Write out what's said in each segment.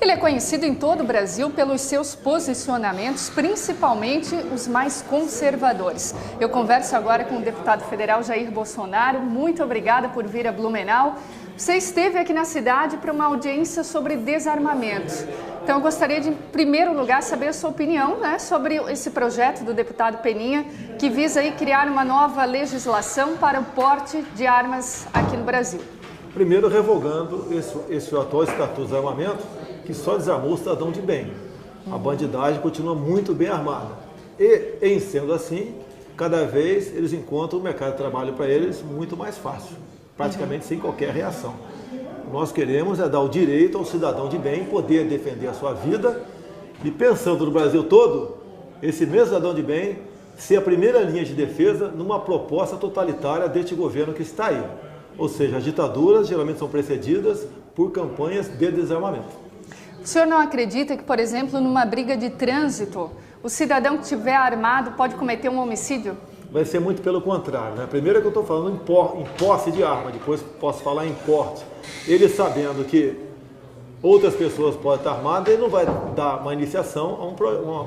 Ele é conhecido em todo o Brasil pelos seus posicionamentos, principalmente os mais conservadores. Eu converso agora com o deputado federal Jair Bolsonaro. Muito obrigada por vir a Blumenau. Você esteve aqui na cidade para uma audiência sobre desarmamento. Então, eu gostaria de, em primeiro lugar, saber a sua opinião, né, sobre esse projeto do deputado Peninha, que visa aí criar uma nova legislação para o porte de armas aqui no Brasil. Primeiro, revogando esse atual Estatuto de Desarmamento, que só desarmou o cidadão de bem. A bandidagem continua muito bem armada. E, em sendo assim, cada vez eles encontram o mercado de trabalho para eles muito mais fácil, praticamente sem qualquer reação. Nós queremos dar o direito ao cidadão de bem poder defender a sua vida e, pensando no Brasil todo, esse mesmo cidadão de bem ser a primeira linha de defesa numa proposta totalitária deste governo que está aí. Ou seja, as ditaduras geralmente são precedidas por campanhas de desarmamento. O senhor não acredita que, por exemplo, numa briga de trânsito, o cidadão que estiver armado pode cometer um homicídio? Vai ser muito pelo contrário, né? Primeiro é que eu estou falando em posse de arma, depois posso falar em porte. Ele sabendo que outras pessoas podem estar armadas, ele não vai dar uma iniciação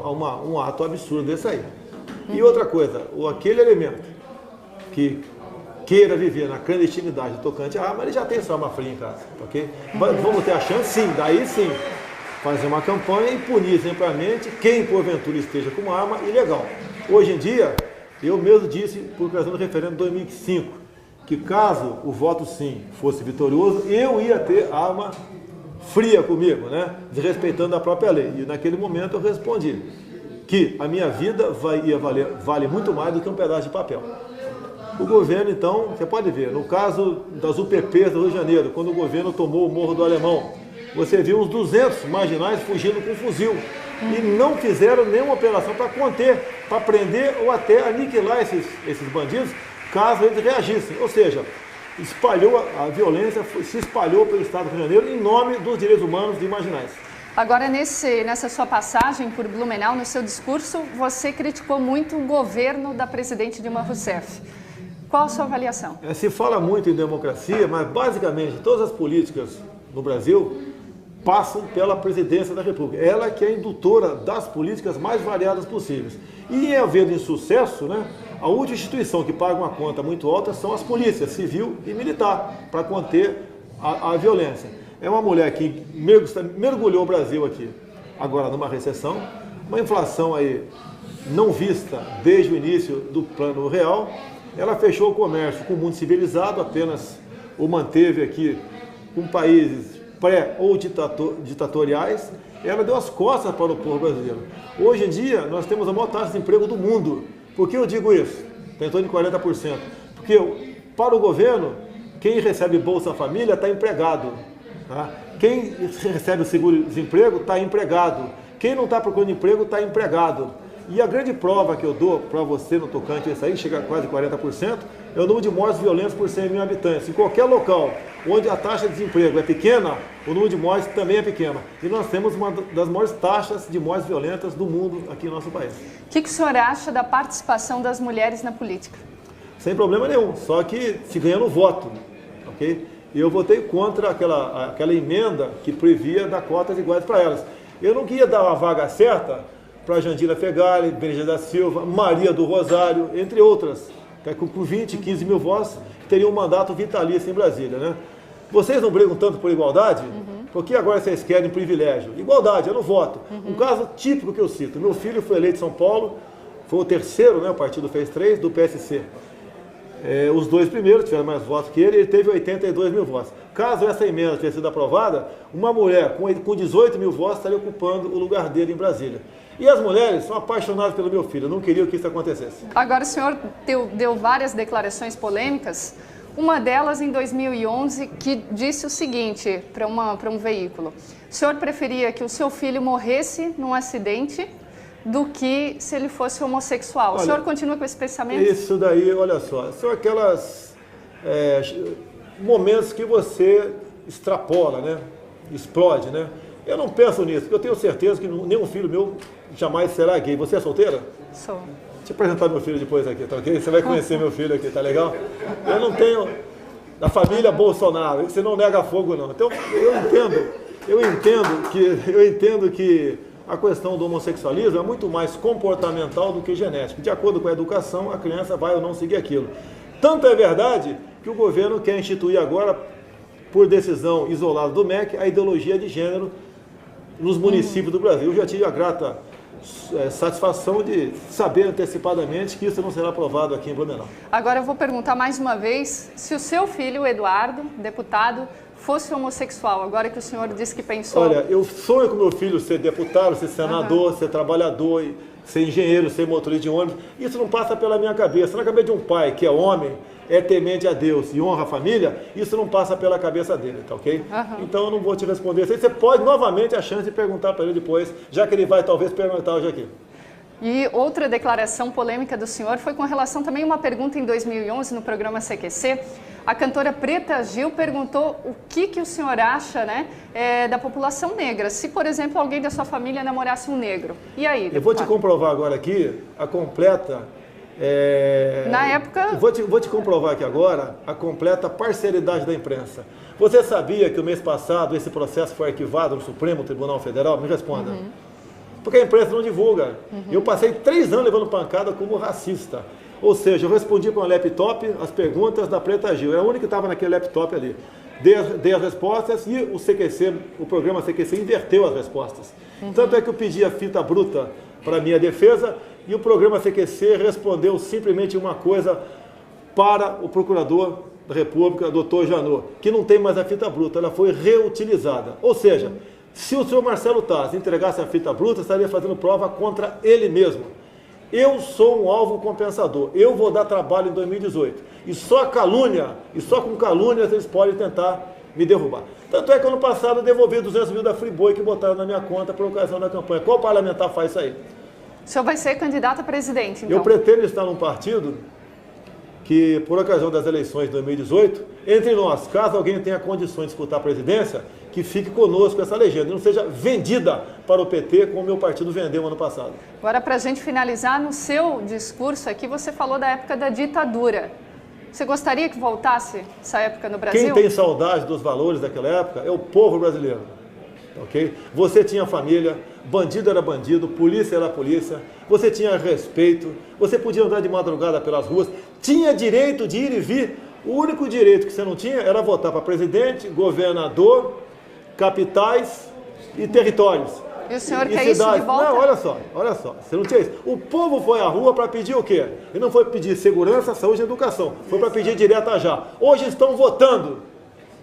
a um ato absurdo desse aí. E outra coisa, aquele elemento que queira viver na clandestinidade do tocante à arma, ele já tem sua arma fria em casa, ok? Vamos ter a chance, sim, daí sim, fazer uma campanha e punir exemplarmente quem porventura esteja com uma arma ilegal. Hoje em dia, eu mesmo disse, por ocasião do referendo de 2005, que caso o voto sim fosse vitorioso, eu ia ter arma fria comigo, né? Desrespeitando a própria lei. E naquele momento eu respondi que a minha vida vale muito mais do que um pedaço de papel. O governo, então, você pode ver, no caso das UPPs do Rio de Janeiro, quando o governo tomou o Morro do Alemão, você viu uns 200 marginais fugindo com fuzil. E não fizeram nenhuma operação para conter, para prender ou até aniquilar esses bandidos, caso eles reagissem. Ou seja, a violência se espalhou pelo estado do Rio de Janeiro em nome dos direitos humanos de marginais. Agora, nessa sua passagem por Blumenau, no seu discurso, você criticou muito o governo da presidente Dilma Rousseff. Qual a sua avaliação? Se fala muito em democracia, mas basicamente todas as políticas no Brasil passam pela presidência da República. Ela que é a indutora das políticas mais variadas possíveis. E havendo insucesso, né, a última instituição que paga uma conta muito alta são as polícias, civil e militar, para conter a violência. É uma mulher que mergulhou o Brasil aqui, agora numa recessão, uma inflação aí não vista desde o início do Plano Real. Ela fechou o comércio com o mundo civilizado, apenas o manteve aqui com países pré- ou ditatoriais. Ela deu as costas para o povo brasileiro. Hoje em dia, nós temos a maior taxa de desemprego do mundo. Por que eu digo isso? Em torno de 40%. Porque para o governo, quem recebe Bolsa Família está empregado. Tá? Quem recebe o seguro-desemprego está empregado. Quem não está procurando emprego está empregado. E a grande prova que eu dou para você no tocante a isso aí, chega a quase 40%, é o número de mortes violentas por 100 mil habitantes. Em qualquer local onde a taxa de desemprego é pequena, o número de mortes também é pequeno. E nós temos uma das maiores taxas de mortes violentas do mundo aqui no nosso país. O que o senhor acha da participação das mulheres na política? Sem problema nenhum, só que se ganhando voto, ok? E eu votei contra aquela emenda que previa dar cotas iguais para elas. Eu não queria dar uma vaga certa para Jandira Fegali, Benedita da Silva, Maria do Rosário, entre outras, que com 20, 15 mil votos, teriam um mandato vitalício em Brasília, né? Vocês não brigam tanto por igualdade? Porque agora vocês querem privilégio? Igualdade, eu não voto. Um caso típico que eu cito, meu filho foi eleito em São Paulo, foi o terceiro, né, o partido fez 3, do PSC. Os dois primeiros tiveram mais votos que ele teve 82 mil votos. Caso essa emenda tivesse sido aprovada, uma mulher com 18 mil votos estaria ocupando o lugar dele em Brasília. E as mulheres são apaixonadas pelo meu filho, não queriam que isso acontecesse. Agora o senhor deu várias declarações polêmicas, uma delas em 2011 que disse o seguinte para um veículo: o senhor preferia que o seu filho morresse num acidente do que se ele fosse homossexual. Olha, o senhor continua com esse pensamento? Isso daí, olha só, são aquelas momentos que você extrapola, né? Explode, né? Eu não penso nisso, porque eu tenho certeza que nenhum filho meu jamais será gay. Você é solteira? Sou. Deixa eu apresentar meu filho depois aqui, tá ok? Você vai conhecer meu filho aqui, tá legal? Eu não tenho da família Bolsonaro, você não nega fogo não. Então eu entendo eu entendo que a questão do homossexualismo é muito mais comportamental do que genético. De acordo com a educação, a criança vai ou não seguir aquilo. Tanto é verdade que o governo quer instituir agora, por decisão isolada do MEC, a ideologia de gênero nos municípios do Brasil. Eu já tive a grata satisfação de saber antecipadamente que isso não será aprovado aqui em Blumenau. Agora eu vou perguntar mais uma vez se o seu filho, Eduardo, deputado, fosse homossexual, agora que o senhor disse que pensou... Olha, eu sonho com meu filho ser deputado, ser senador, ser trabalhador, ser engenheiro, ser motorista de ônibus. Isso não passa pela minha cabeça. Na cabeça de um pai que é homem, é temente a Deus e honra a família, isso não passa pela cabeça dele, tá ok? Então eu não vou te responder. Você pode novamente a chance de perguntar para ele depois, já que ele vai talvez perguntar hoje aqui. E outra declaração polêmica do senhor foi com relação também a uma pergunta em 2011 no programa CQC. A cantora Preta Gil perguntou o que o senhor acha, né, da população negra. Se, por exemplo, alguém da sua família namorasse um negro. E aí, deputado? Eu vou te comprovar agora aqui a completa... Na época... Vou te comprovar aqui agora a completa parcialidade da imprensa. Você sabia que o mês passado esse processo foi arquivado no Supremo Tribunal Federal? Me responda. Porque a imprensa não divulga. Eu passei 3 anos levando pancada como racista. Ou seja, eu respondi para um laptop as perguntas da Preta Gil. É a única que estava naquele laptop ali. Dei as respostas e o CQC, o programa CQC, inverteu as respostas. Tanto é que eu pedi a fita bruta para a minha defesa e o programa CQC respondeu simplesmente uma coisa para o procurador da República, doutor Janot, que não tem mais a fita bruta, ela foi reutilizada. Ou seja, se o senhor Marcelo Taz entregasse a fita bruta, estaria fazendo prova contra ele mesmo. Eu sou um alvo compensador, eu vou dar trabalho em 2018. E só calúnia, e só com calúnias eles podem tentar me derrubar. Tanto é que ano passado eu devolvi 200 mil da Friboi que botaram na minha conta por ocasião da campanha. Qual parlamentar faz isso aí? O senhor vai ser candidato a presidente, então? Eu pretendo estar num partido que, por ocasião das eleições de 2018, entre nós, caso alguém tenha condições de disputar a presidência, que fique conosco essa legenda, e não seja vendida para o PT como o meu partido vendeu ano passado. Agora, para a gente finalizar, no seu discurso aqui, você falou da época da ditadura. Você gostaria que voltasse essa época no Brasil? Quem tem saudade dos valores daquela época é o povo brasileiro. Okay? Você tinha família, bandido era bandido, polícia era polícia, você tinha respeito, você podia andar de madrugada pelas ruas, tinha direito de ir e vir. O único direito que você não tinha era votar para presidente, governador, capitais e territórios. E o senhor quer isso de volta? Não, olha só, você não tinha isso. O povo foi à rua para pedir o quê? Ele não foi pedir segurança, saúde e educação, foi para pedir direto já. Hoje estão votando.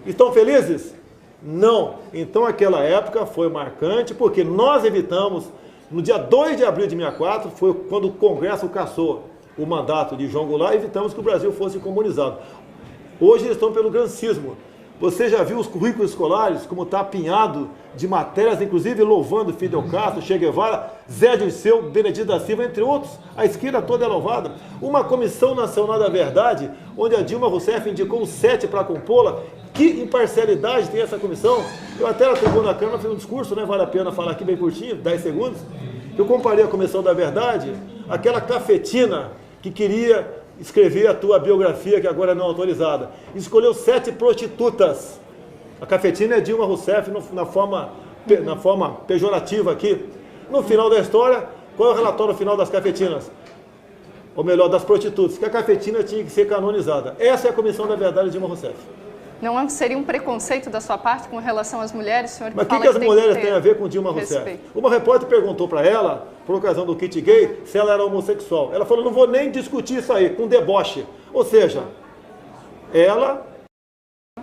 Estão felizes? Não. Então aquela época foi marcante, porque nós evitamos, no dia 2 de abril de 64, foi quando o Congresso cassou o mandato de João Goulart, evitamos que o Brasil fosse comunizado. Hoje eles estão pelo grancismo. Você já viu os currículos escolares, como está apinhado de matérias, inclusive louvando Fidel Castro, Che Guevara, Zé Dirceu, Benedito da Silva, entre outros. A esquerda toda é louvada. Uma comissão nacional da verdade, onde a Dilma Rousseff indicou 7 para compô-la. Que imparcialidade tem essa comissão? Eu até na tribuna da Câmara fiz um discurso, né? Vale a pena falar aqui bem curtinho, 10 segundos. Eu comparei a comissão da verdade, aquela cafetina que queria escrever a tua biografia, que agora é não autorizada. Escolheu 7 prostitutas. A cafetina é Dilma Rousseff na forma pejorativa aqui. No final da história, qual é o relatório final das cafetinas? Ou melhor, das prostitutas, que a cafetina tinha que ser canonizada. Essa é a comissão da verdade de Dilma Rousseff. Não seria um preconceito da sua parte com relação às mulheres, senhor? Mas o que as mulheres têm a ver com Dilma Rousseff? Uma repórter perguntou para ela, por ocasião do kit gay, se ela era homossexual. Ela falou, não vou nem discutir isso aí, com deboche. Ou seja, ela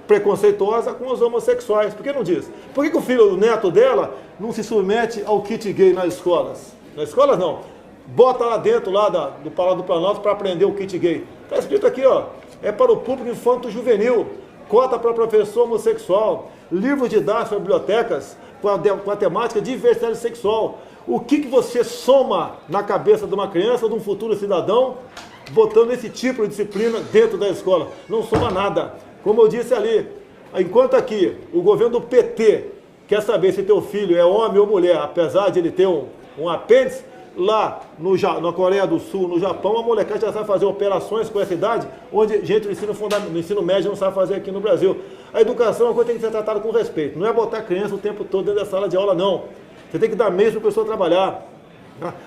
preconceituosa com os homossexuais. Por que não diz? Por que o filho, o neto dela, não se submete ao kit gay nas escolas? Nas escolas não. Bota lá dentro do Palácio do Planalto para aprender o kit gay. Está escrito aqui, ó, é para o público infanto-juvenil. Cota para professor homossexual, livros didáticos para bibliotecas com a temática diversidade sexual. O que você soma na cabeça de uma criança, de um futuro cidadão, botando esse tipo de disciplina dentro da escola? Não soma nada. Como eu disse ali, enquanto aqui o governo do PT quer saber se teu filho é homem ou mulher, apesar de ele ter um apêndice, Lá na Coreia do Sul, no Japão, a molecada já sabe fazer operações com essa idade, onde gente no ensino médio não sabe fazer aqui no Brasil. A educação é uma coisa que tem que ser tratada com respeito. Não é botar a criança o tempo todo dentro da sala de aula, não. Você tem que dar meios para a pessoa trabalhar.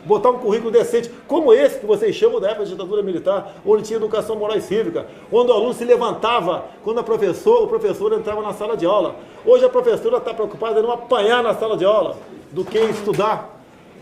Botar um currículo decente, como esse que vocês chamam da época da ditadura militar, onde tinha educação moral e cívica, onde o aluno se levantava quando o professor entrava na sala de aula. Hoje a professora está preocupada em não apanhar na sala de aula do que em estudar.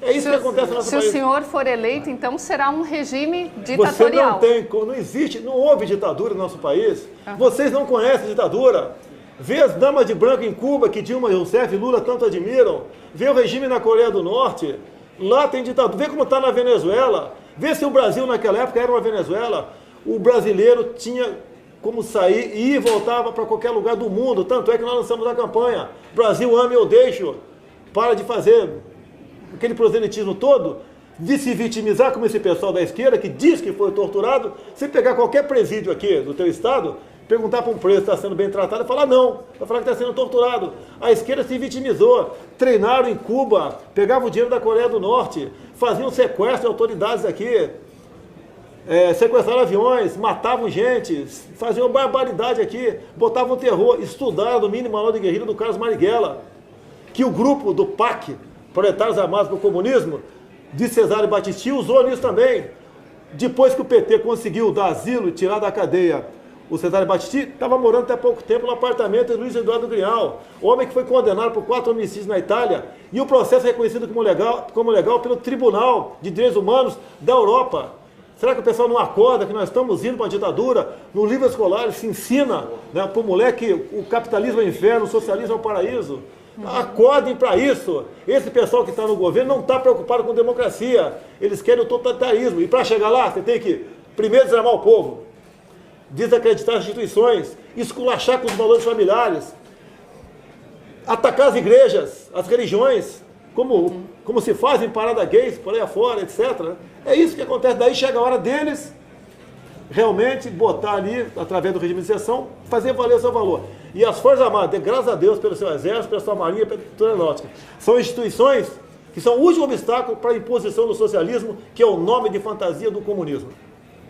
É isso que acontece no nosso país. Se o senhor for eleito, então será um regime ditatorial. Não existe, não houve ditadura no nosso país. Vocês não conhecem ditadura. Vê as damas de branco em Cuba, que Dilma Rousseff e Lula tanto admiram. Vê o regime na Coreia do Norte. Lá tem ditadura. Vê como está na Venezuela. Vê se o Brasil naquela época era uma Venezuela. O brasileiro tinha como sair e ir e voltava para qualquer lugar do mundo. Tanto é que nós lançamos a campanha. Brasil ame ou deixo. Para de fazer aquele proselitismo todo, de se vitimizar como esse pessoal da esquerda que diz que foi torturado. Se pegar qualquer presídio aqui do teu estado, perguntar para um preso se está sendo bem tratado, e falar não, vai falar que está sendo torturado. A esquerda se vitimizou, treinaram em Cuba, pegavam o dinheiro da Coreia do Norte, faziam sequestro de autoridades aqui, sequestraram aviões, matavam gente, faziam barbaridade aqui, botavam terror, estudaram no mínimo manual de guerrilha do Carlos Marighella, que o grupo do PAC, Proletários Armados pelo Comunismo, de Cesare Battisti, usou nisso também. Depois que o PT conseguiu dar asilo e tirar da cadeia o Cesare Battisti, estava morando até pouco tempo no apartamento de Luiz Eduardo Grial, homem que foi condenado por 4 homicídios na Itália, e o processo é reconhecido como legal pelo Tribunal de Direitos Humanos da Europa. Será que o pessoal não acorda que nós estamos indo para a ditadura? No livro escolar se ensina, né, para o moleque o capitalismo é o inferno, o socialismo é o paraíso. Acordem para isso. Esse pessoal que está no governo não está preocupado com democracia. Eles querem o totalitarismo. E para chegar lá, você tem que primeiro desarmar o povo, desacreditar as instituições, esculachar com os valores familiares, atacar as igrejas, as religiões, como se faz em parada gays, por aí afora, etc. É isso que acontece. Daí chega a hora deles realmente botar ali, através do regime de exceção, fazer valer o seu valor. E as Forças Armadas, graças a Deus, pelo seu Exército, pela sua Marinha, pela sua Aeronáutica, são instituições que são o último obstáculo para a imposição do socialismo, que é o nome de fantasia do comunismo.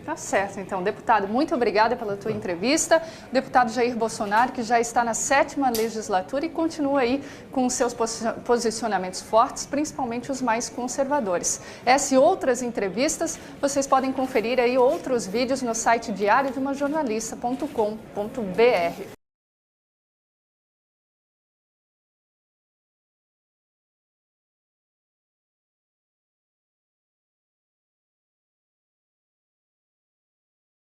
Tá certo, então. Deputado, muito obrigada pela tua entrevista. O deputado Jair Bolsonaro, que já está na 7ª legislatura e continua aí com os seus posicionamentos fortes, principalmente os mais conservadores. Essa e outras entrevistas, vocês podem conferir aí outros vídeos no site diariodemajornalista.com.br.